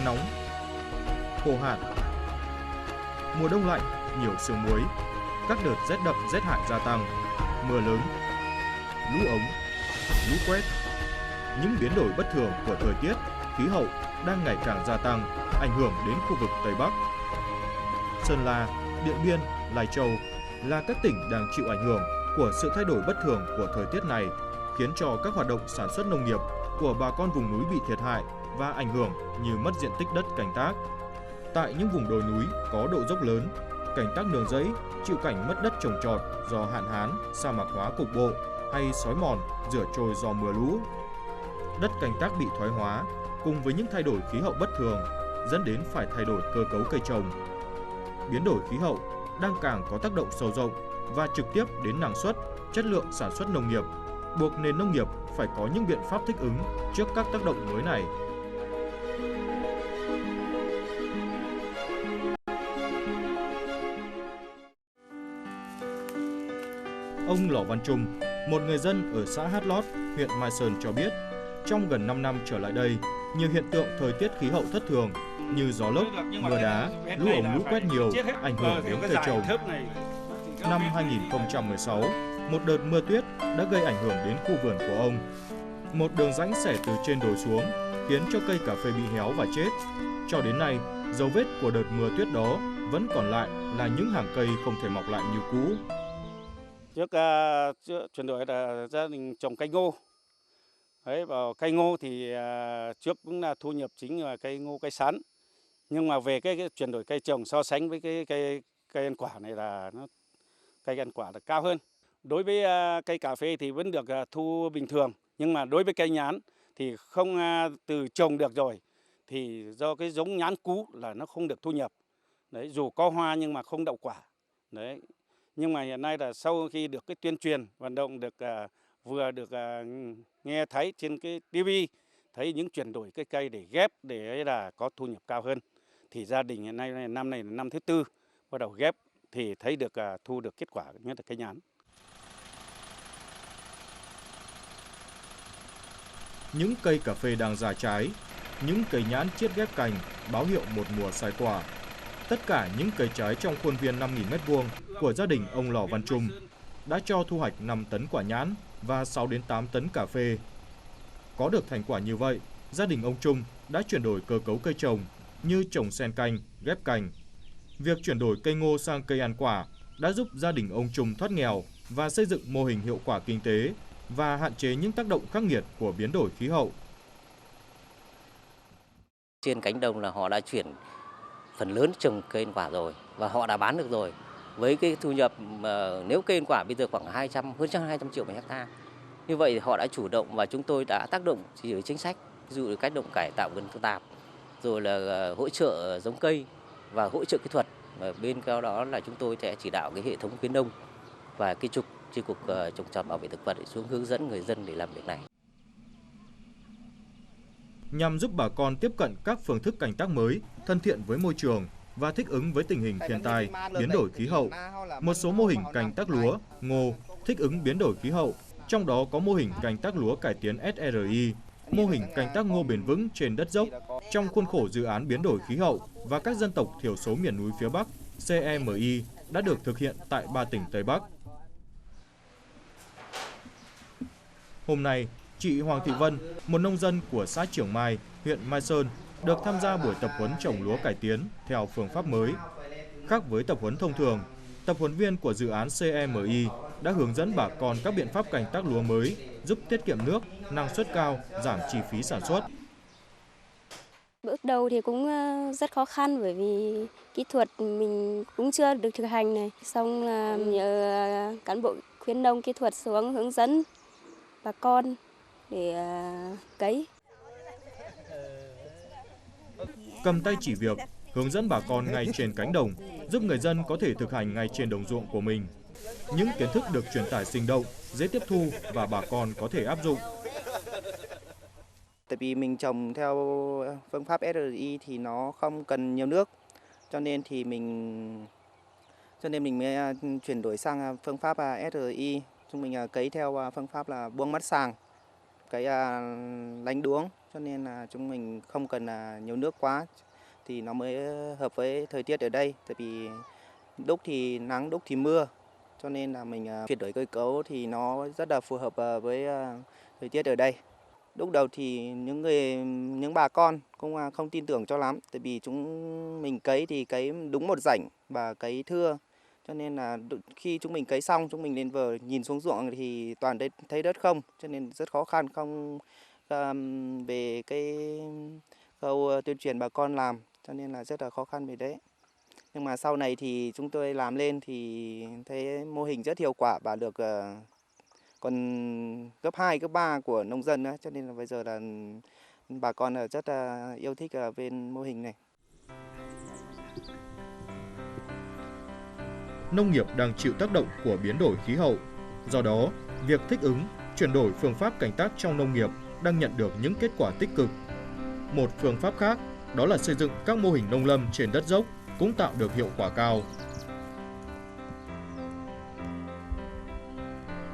nóng, khô hạn. Mùa đông lạnh, nhiều sương muối, các đợt rét đậm rét hại gia tăng, mưa lớn, lũ ống, lũ quét. Những biến đổi bất thường của thời tiết, khí hậu đang ngày càng gia tăng, ảnh hưởng đến khu vực Tây Bắc. Sơn La, Điện Biên, Lai Châu là các tỉnh đang chịu ảnh hưởng của sự thay đổi bất thường của thời tiết này, khiến cho các hoạt động sản xuất nông nghiệp của bà con vùng núi bị thiệt hại và ảnh hưởng như mất diện tích đất canh tác. Tại những vùng đồi núi có độ dốc lớn, canh tác nương rẫy chịu cảnh mất đất trồng trọt do hạn hán, sa mạc hóa cục bộ hay xói mòn, rửa trôi do mưa lũ. Đất canh tác bị thoái hóa cùng với những thay đổi khí hậu bất thường dẫn đến phải thay đổi cơ cấu cây trồng. Biến đổi khí hậu đang càng có tác động sâu rộng và trực tiếp đến năng suất, chất lượng sản xuất nông nghiệp, buộc nền nông nghiệp phải có những biện pháp thích ứng trước các tác động mới này. Ông Lò Văn Trung, một người dân ở xã Hát Lót, huyện Mai Sơn cho biết, trong gần 5 năm trở lại đây, nhiều hiện tượng thời tiết khí hậu thất thường như gió lốc, mưa đá, lũ ống lũ quét nhiều ảnh hưởng đến cây trồng. Năm 2016, một đợt mưa tuyết đã gây ảnh hưởng đến khu vườn của ông. Một đường rãnh xẻ từ trên đồi xuống khiến cho cây cà phê bị héo và chết. Cho đến nay, dấu vết của đợt mưa tuyết đó vẫn còn lại là những hàng cây không thể mọc lại như cũ. Trước chuyển đổi là gia đình trồng cây ngô. Đấy, vào cây ngô thì trước cũng là thu nhập chính là cây ngô, cây sắn. Nhưng mà về cái chuyển đổi cây trồng so sánh với cái cây ăn quả này là cây ăn quả là cao hơn. Đối với cây cà phê thì vẫn được thu bình thường, nhưng mà đối với cây nhãn thì không từ trồng được rồi thì do cái giống nhãn cũ là nó không được thu nhập. Đấy, dù có hoa nhưng mà không đậu quả. Đấy. Nhưng mà hiện nay là sau khi được cái tuyên truyền vận động được vừa được nghe thấy trên cái tivi, thấy những chuyển đổi cái cây để ghép để là có thu nhập cao hơn, thì gia đình hiện nay năm này là năm thứ tư bắt đầu ghép thì thấy được thu được kết quả nhất là cây nhãn. Những cây cà phê đang ra trái, những cây nhãn chiết ghép cành báo hiệu một mùa sai quả. Tất cả những cây trái trong khuôn viên 5.000 m² của gia đình ông Lò Văn Trung đã cho thu hoạch 5 tấn quả nhãn và 6 đến 8 tấn cà phê. Có được thành quả như vậy, gia đình ông Trung đã chuyển đổi cơ cấu cây trồng như trồng xen canh, ghép cành. Việc chuyển đổi cây ngô sang cây ăn quả đã giúp gia đình ông Trung thoát nghèo và xây dựng mô hình hiệu quả kinh tế và hạn chế những tác động khắc nghiệt của biến đổi khí hậu. Trên cánh đồng là họ đã chuyển phần lớn trồng cây ăn quả rồi và họ đã bán được rồi. Với cái thu nhập nếu cây ăn quả bây giờ khoảng hơn 200 triệu một hectare. Như vậy họ đã chủ động và chúng tôi đã tác động chỉ chính sách, ví dụ cách động cải tạo vườn tạp, rồi là hỗ trợ giống cây và hỗ trợ kỹ thuật. Và bên cạnh đó là chúng tôi sẽ chỉ đạo cái hệ thống khuyến nông và cái chi cục trồng trọt bảo vệ thực vật để xuống hướng dẫn người dân để làm việc này. Nhằm giúp bà con tiếp cận các phương thức canh tác mới, thân thiện với môi trường và thích ứng với tình hình thiên tai, biến đổi khí hậu, một số mô hình canh tác lúa, ngô thích ứng biến đổi khí hậu, trong đó có mô hình canh tác lúa cải tiến SRI, mô hình canh tác ngô bền vững trên đất dốc trong khuôn khổ dự án biến đổi khí hậu và các dân tộc thiểu số miền núi phía Bắc CEMI đã được thực hiện tại 3 tỉnh Tây Bắc. Hôm nay, chị Hoàng Thị Vân, một nông dân của xã Trường Mai, huyện Mai Sơn, được tham gia buổi tập huấn trồng lúa cải tiến theo phương pháp mới. Khác với tập huấn thông thường, tập huấn viên của dự án CEMI đã hướng dẫn bà con các biện pháp canh tác lúa mới, giúp tiết kiệm nước, năng suất cao, giảm chi phí sản xuất. Bước đầu thì cũng rất khó khăn bởi vì kỹ thuật mình cũng chưa được thực hành này. Xong là nhờ cán bộ khuyến nông kỹ thuật xuống hướng dẫn bà con để cấy. Cầm tay chỉ việc, hướng dẫn bà con ngay trên cánh đồng, giúp người dân có thể thực hành ngay trên đồng ruộng của mình. Những kiến thức được truyền tải sinh động, dễ tiếp thu và bà con có thể áp dụng. Tại vì mình trồng theo phương pháp SRI thì nó không cần nhiều nước, cho nên mình mới chuyển đổi sang phương pháp SRI. Chúng mình cấy theo phương pháp là buông mắt sàng. cái lánh đuống, cho nên là chúng mình không cần nhiều nước quá thì nó mới hợp với thời tiết ở đây. Tại vì lúc thì nắng, lúc thì mưa, cho nên là mình chuyển đổi cơ cấu thì nó rất là phù hợp với thời tiết ở đây. Lúc đầu thì những bà con cũng không tin tưởng cho lắm, tại vì chúng mình cấy thì cấy đúng một rảnh và cấy thưa, cho nên là khi chúng mình cấy xong, chúng mình lên vờ nhìn xuống ruộng thì toàn thấy đất không, cho nên rất khó khăn không về cái khâu tuyên truyền bà con làm, cho nên là rất là khó khăn về đấy. Nhưng mà sau này thì chúng tôi làm lên thì thấy mô hình rất hiệu quả và được còn cấp 2, cấp 3 của nông dân nữa, cho nên là bây giờ là bà con là rất là yêu thích ở bên mô hình này. Nông nghiệp đang chịu tác động của biến đổi khí hậu. Do đó, việc thích ứng, chuyển đổi phương pháp canh tác trong nông nghiệp đang nhận được những kết quả tích cực. Một phương pháp khác, đó là xây dựng các mô hình nông lâm trên đất dốc cũng tạo được hiệu quả cao.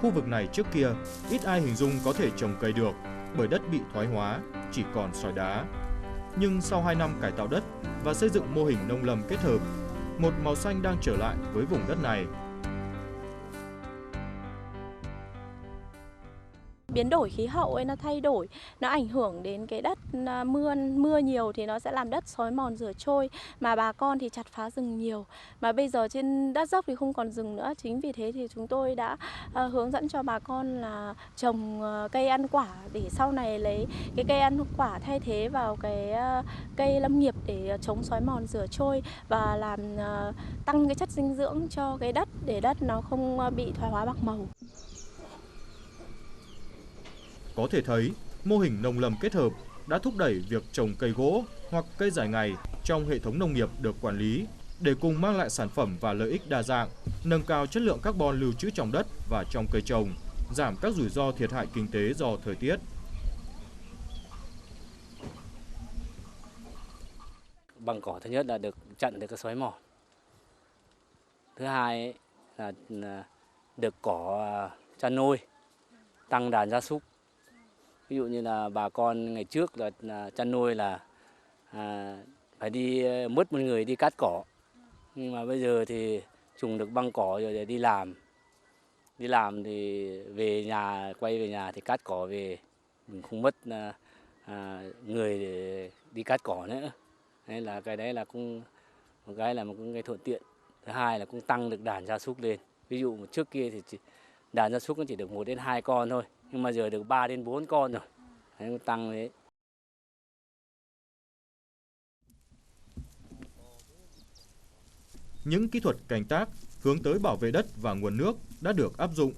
Khu vực này trước kia, ít ai hình dung có thể trồng cây được bởi đất bị thoái hóa, chỉ còn sỏi đá. Nhưng sau 2 năm cải tạo đất và xây dựng mô hình nông lâm kết hợp, một màu xanh đang trở lại với vùng đất này. Biến đổi khí hậu ấy nó thay đổi, nó ảnh hưởng đến cái đất, mưa nhiều thì nó sẽ làm đất xói mòn rửa trôi, mà bà con thì chặt phá rừng nhiều. Mà bây giờ trên đất dốc thì không còn rừng nữa, chính vì thế thì chúng tôi đã hướng dẫn cho bà con là trồng cây ăn quả để sau này lấy cái cây ăn quả thay thế vào cái cây lâm nghiệp để chống xói mòn rửa trôi và làm tăng cái chất dinh dưỡng cho cái đất để đất nó không bị thoái hóa bạc màu. Có thể thấy, mô hình nông lâm kết hợp đã thúc đẩy việc trồng cây gỗ hoặc cây dài ngày trong hệ thống nông nghiệp được quản lý để cùng mang lại sản phẩm và lợi ích đa dạng, nâng cao chất lượng carbon lưu trữ trong đất và trong cây trồng, giảm các rủi ro thiệt hại kinh tế do thời tiết. Bằng cỏ thứ nhất là được chặn được cái xói mòn. Thứ hai là được cỏ chăn nuôi, tăng đàn gia súc. Ví dụ như là bà con ngày trước là chăn nuôi là phải đi mất một người đi cắt cỏ. Nhưng mà bây giờ thì trùng được băng cỏ rồi để đi làm. Đi làm thì về nhà, quay về nhà thì cắt cỏ về. Mình không mất người để đi cắt cỏ nữa. Đấy là cái đấy là cũng một cái thuận tiện. Thứ hai là cũng tăng được đàn gia súc lên. Ví dụ trước kia thì đàn gia súc nó chỉ được 1 đến 2 con thôi, nhưng mà giờ được 3 đến 4 con rồi. Đấy, tăng đấy. Những kỹ thuật canh tác hướng tới bảo vệ đất và nguồn nước đã được áp dụng.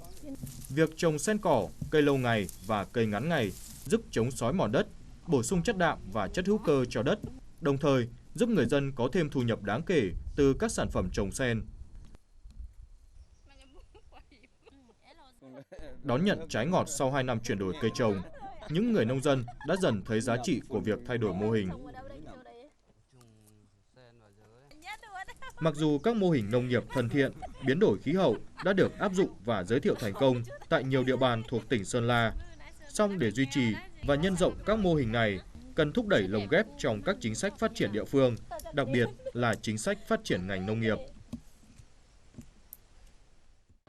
Việc trồng sen cỏ, cây lâu ngày và cây ngắn ngày giúp chống xói mòn đất, bổ sung chất đạm và chất hữu cơ cho đất, đồng thời giúp người dân có thêm thu nhập đáng kể từ các sản phẩm trồng sen. Đón nhận trái ngọt sau 2 năm chuyển đổi cây trồng, những người nông dân đã dần thấy giá trị của việc thay đổi mô hình. Mặc dù các mô hình nông nghiệp thân thiện, biến đổi khí hậu đã được áp dụng và giới thiệu thành công tại nhiều địa bàn thuộc tỉnh Sơn La, song để duy trì và nhân rộng các mô hình này, cần thúc đẩy lồng ghép trong các chính sách phát triển địa phương, đặc biệt là chính sách phát triển ngành nông nghiệp.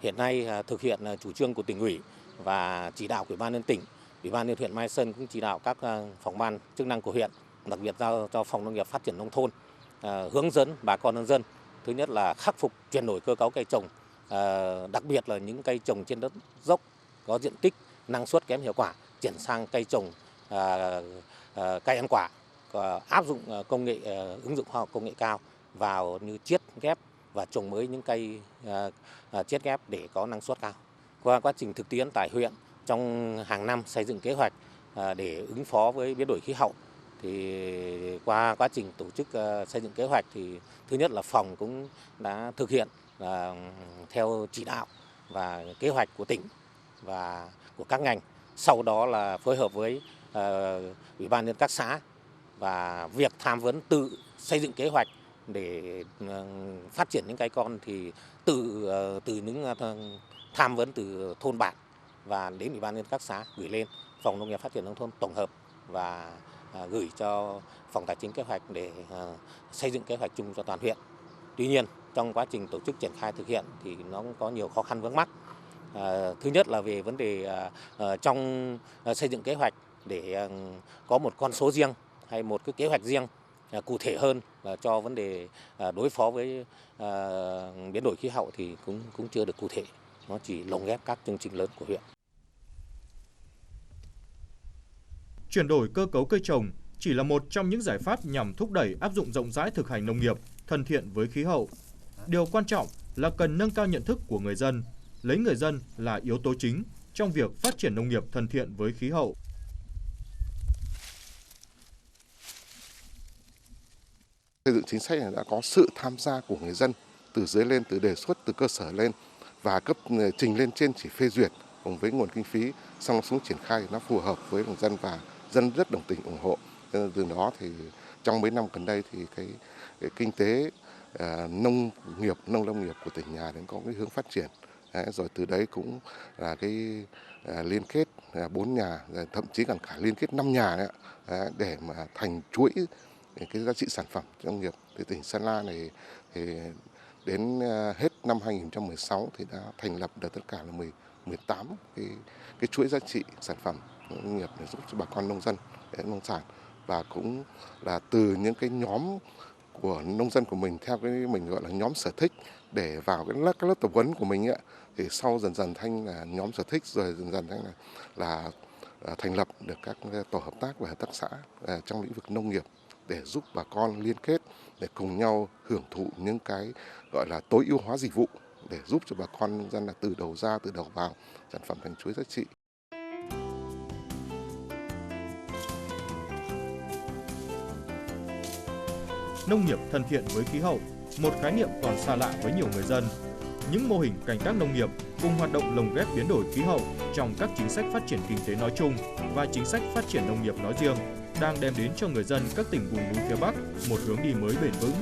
Hiện nay thực hiện chủ trương của tỉnh ủy và chỉ đạo của Ủy ban nhân tỉnh, Ủy ban nhân huyện Mai Sơn cũng chỉ đạo các phòng ban chức năng của huyện, đặc biệt giao cho Phòng Nông nghiệp Phát triển nông thôn hướng dẫn bà con nông dân. Thứ nhất là khắc phục chuyển đổi cơ cấu cây trồng, đặc biệt là những cây trồng trên đất dốc có diện tích năng suất kém hiệu quả, chuyển sang cây trồng cây ăn quả, áp dụng công nghệ ứng dụng khoa học công nghệ cao vào như chiết ghép và trồng mới những cây chiết ghép để có năng suất cao. Qua quá trình thực tiễn tại huyện, trong hàng năm xây dựng kế hoạch để ứng phó với biến đổi khí hậu, thì qua quá trình tổ chức xây dựng kế hoạch thì thứ nhất là phòng cũng đã thực hiện theo chỉ đạo và kế hoạch của tỉnh và của các ngành. Sau đó là phối hợp với Ủy ban nhân các xã và việc tham vấn tự xây dựng kế hoạch để phát triển những cây con thì từ những tham vấn từ thôn bản và đến Ủy ban nhân các xã gửi lên Phòng Nông nghiệp Phát triển Nông thôn tổng hợp và gửi cho Phòng Tài chính Kế hoạch để xây dựng kế hoạch chung cho toàn huyện. Tuy nhiên, trong quá trình tổ chức triển khai thực hiện thì nó cũng có nhiều khó khăn vướng mắc. Thứ nhất là về vấn đề trong xây dựng kế hoạch để có một con số riêng hay một cái kế hoạch riêng cụ thể hơn là cho vấn đề đối phó với biến đổi khí hậu thì cũng chưa được cụ thể. Nó chỉ lồng ghép các chương trình lớn của huyện. Chuyển đổi cơ cấu cây trồng chỉ là một trong những giải pháp nhằm thúc đẩy áp dụng rộng rãi thực hành nông nghiệp thân thiện với khí hậu. Điều quan trọng là cần nâng cao nhận thức của người dân, lấy người dân là yếu tố chính trong việc phát triển nông nghiệp thân thiện với khí hậu. Xây dựng chính sách này đã có sự tham gia của người dân từ dưới lên, từ đề xuất từ cơ sở lên và cấp trình lên trên chỉ phê duyệt cùng với nguồn kinh phí xong xuống triển khai nó phù hợp với người dân và dân rất đồng tình ủng hộ. Từ đó thì trong mấy năm gần đây thì cái kinh tế nông lâm nghiệp của tỉnh nhà đến có cái hướng phát triển. Rồi từ đấy cũng là cái liên kết 4 nhà, thậm chí còn cả liên kết 5 nhà đấy, để mà thành chuỗi cái giá trị sản phẩm nông nghiệp. Thì tỉnh Sơn La này thì đến hết năm 2016 thì đã thành lập được tất cả là 18 cái chuỗi giá trị sản phẩm nông nghiệp để giúp cho bà con nông dân nông sản, và cũng là từ những cái nhóm của nông dân của mình theo cái mình gọi là nhóm sở thích để vào các lớp tập huấn của mình ấy, thì sau dần dần thành là nhóm sở thích, rồi dần dần thành là thành lập được các tổ hợp tác và hợp tác xã trong lĩnh vực nông nghiệp để giúp bà con liên kết để cùng nhau hưởng thụ những cái gọi là tối ưu hóa dịch vụ để giúp cho bà con nông dân là từ đầu ra từ đầu vào sản phẩm thành chuỗi giá trị. Nông nghiệp thân thiện với khí hậu, một khái niệm còn xa lạ với nhiều người dân. Những mô hình canh tác nông nghiệp cùng hoạt động lồng ghép biến đổi khí hậu trong các chính sách phát triển kinh tế nói chung và chính sách phát triển nông nghiệp nói riêng đang đem đến cho người dân các tỉnh vùng núi phía Bắc một hướng đi mới bền vững.